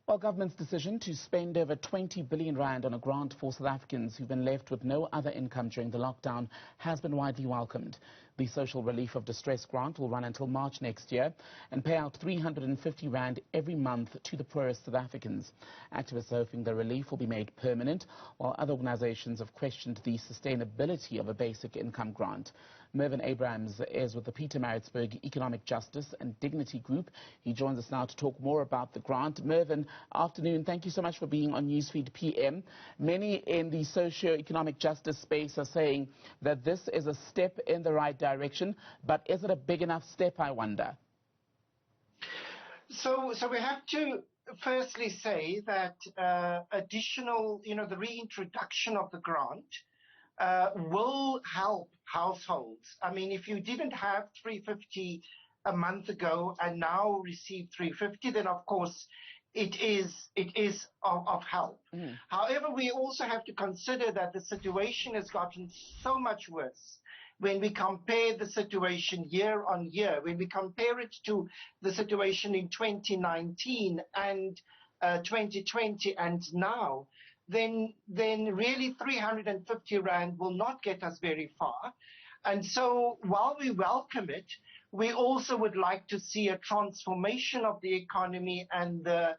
Well, government's decision to spend over 20 billion rand on a grant for South Africans who've been left with no other income during the lockdown has been widely welcomed. The Social Relief of Distress grant will run until March next year and pay out 350 rand every month to the poorest South Africans. Activists are hoping the relief will be made permanent, while other organizations have questioned the sustainability of a basic income grant. Mervyn Abrahams is with the Pietermaritzburg Economic Justice and Dignity Group. He joins us now to talk more about the grant. Mervyn, afternoon. Thank you so much for being on Newsfeed PM. Many in the socio-economic justice space are saying that this is a step in the right direction, but is it a big enough step, I wonder? So we have to firstly say that the reintroduction of the grant will help households. I mean, if you didn't have 350 a month ago and now receive 350, then of course it is of help. However, we also have to consider that the situation has gotten so much worse when we compare the situation year on year, when we compare it to the situation in 2019 and 2020 and now, then really 350 rand will not get us very far. And so while we welcome it, we also would like to see a transformation of the economy and the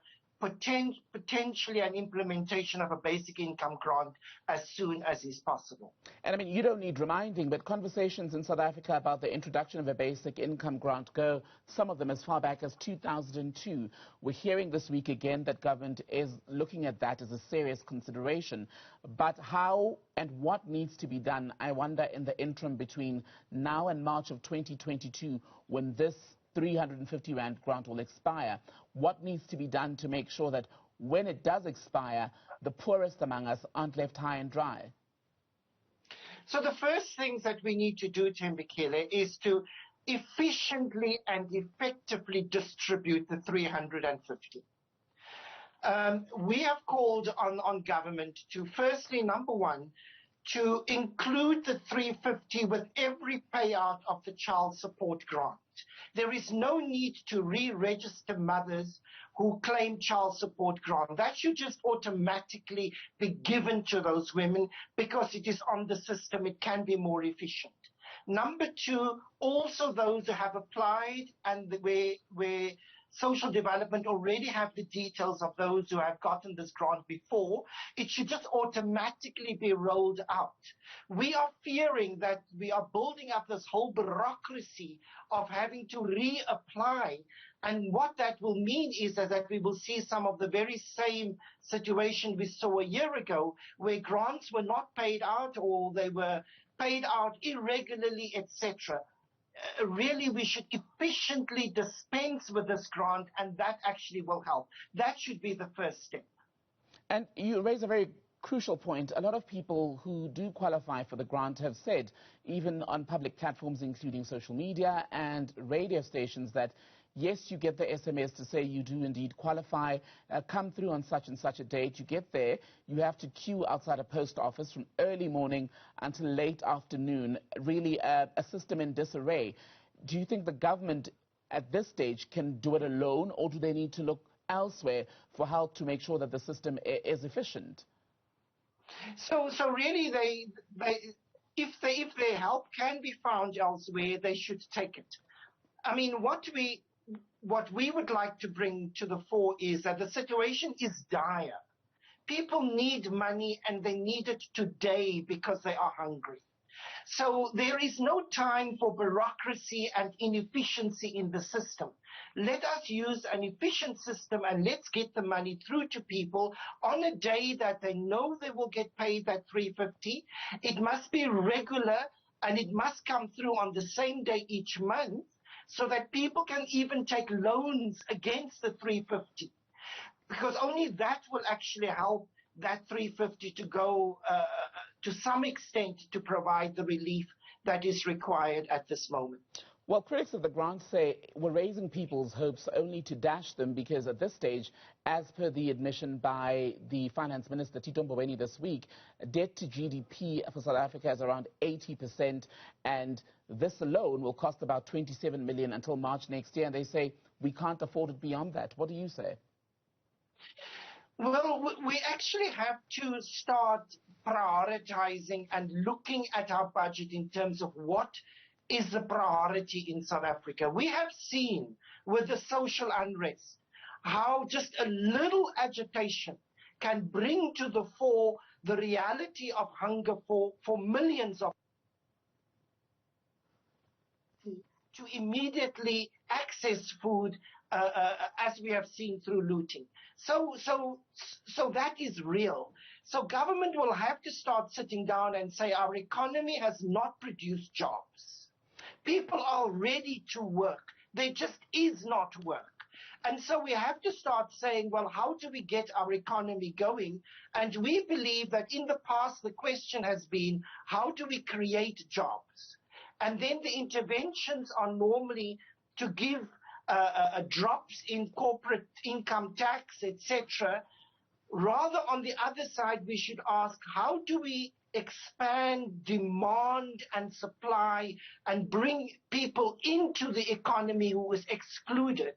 potentially an implementation of a basic income grant as soon as is possible. And I mean, you don't need reminding, but conversations in South Africa about the introduction of a basic income grant go, some of them as far back as 2002. We're hearing this week again that government is looking at that as a serious consideration. But how and what needs to be done, I wonder, in the interim between now and March of 2022, when this 350 rand grant will expire? What needs to be done to make sure that when it does expire, the poorest among us aren't left high and dry? So the first things that we need to do, Thembekile, is to efficiently and effectively distribute the 350. We have called on government to firstly, number one, to include the 350 with every payout of the child support grant. There is no need to re-register mothers who claim child support grant. That should just automatically be given to those women because it is on the system. It can be more efficient. Number two, also those who have applied and where social development already have the details of those who have gotten this grant before, it should just automatically be rolled out. We are fearing that we are building up this whole bureaucracy of having to reapply, and what that will mean is that we will see some of the very same situation we saw a year ago, where grants were not paid out or they were paid out irregularly, etc. Really, we should efficiently dispense with this grant, and that actually will help. That should be the first step. And you raise a very crucial point. A lot of people who do qualify for the grant have said, even on public platforms, including social media and radio stations, that yes, you get the SMS to say you do indeed qualify, come through on such and such a date. You get there, you have to queue outside a post office from early morning until late afternoon, really a system in disarray. Do you think the government at this stage can do it alone, or do they need to look elsewhere for help to make sure that the system is efficient? So really, if their help can be found elsewhere, they should take it. I mean, what we would like to bring to the fore is that the situation is dire. People need money and they need it today because they are hungry. So there is no time for bureaucracy and inefficiency in the system. Let us use an efficient system and let's get the money through to people on a day that they know they will get paid that 350. It must be regular and it must come through on the same day each month, so that people can even take loans against the 350, because only that will actually help that 350 to go to some extent to provide the relief that is required at this moment. Well, critics of the grant say we're raising people's hopes only to dash them, because at this stage, as per the admission by the Finance Minister, Tito Mboweni, this week, debt to GDP for South Africa is around 80%, and this alone will cost about 27 million until March next year, and they say we can't afford it beyond that. What do you say? Well, we actually have to start prioritizing and looking at our budget in terms of what is the priority in South Africa. We have seen with the social unrest how just a little agitation can bring to the fore the reality of hunger for millions of to immediately access food as we have seen through looting. So that is real. So government will have to start sitting down and say our economy has not produced jobs. People are ready to work. There just is not work. And so we have to start saying, well, how do we get our economy going? And we believe that in the past, the question has been, how do we create jobs? And then the interventions are normally to give drops in corporate income tax, etc. Rather, on the other side, we should ask, how do we expand demand and supply and bring people into the economy who was excluded?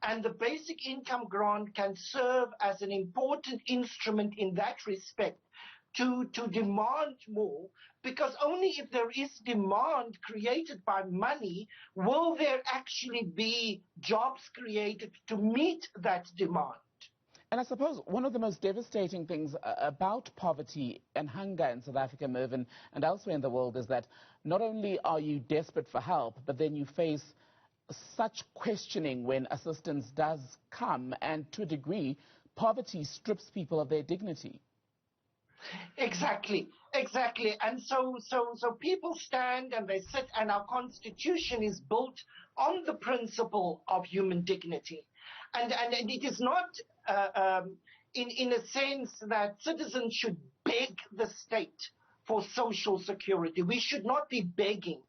And the basic income grant can serve as an important instrument in that respect to demand more, because only if there is demand created by money will there actually be jobs created to meet that demand. And I suppose one of the most devastating things about poverty and hunger in South Africa, Mervyn, and elsewhere in the world is that not only are you desperate for help, but then you face such questioning when assistance does come, and to a degree, poverty strips people of their dignity. Exactly. And so people stand and they sit, and our constitution is built on the principle of human dignity. And it is not in a sense that citizens should beg the state for social security. We should not be begging,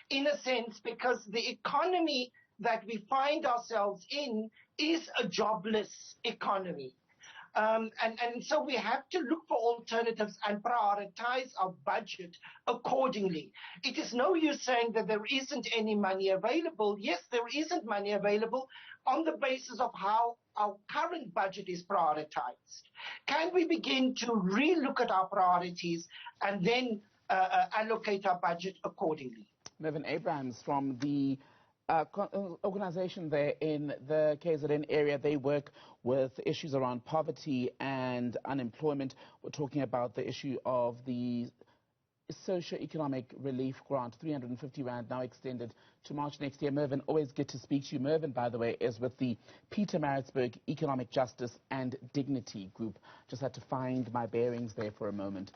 in a sense, because the economy that we find ourselves in is a jobless economy. And so we have to look for alternatives and prioritize our budget accordingly. It is no use saying that there isn't any money available. Yes, there isn't money available on the basis of how our current budget is prioritized. Can we begin to relook at our priorities and then allocate our budget accordingly? Mervyn Abrahams from the organization there in the KZN area. They work with issues around poverty and unemployment. We're talking about the issue of the socio-economic relief grant, 350 Rand, now extended to March next year. Mervyn, always good to speak to you. Mervyn, by the way, is with the Pietermaritzburg Economic Justice and Dignity Group. Just had to find my bearings there for a moment.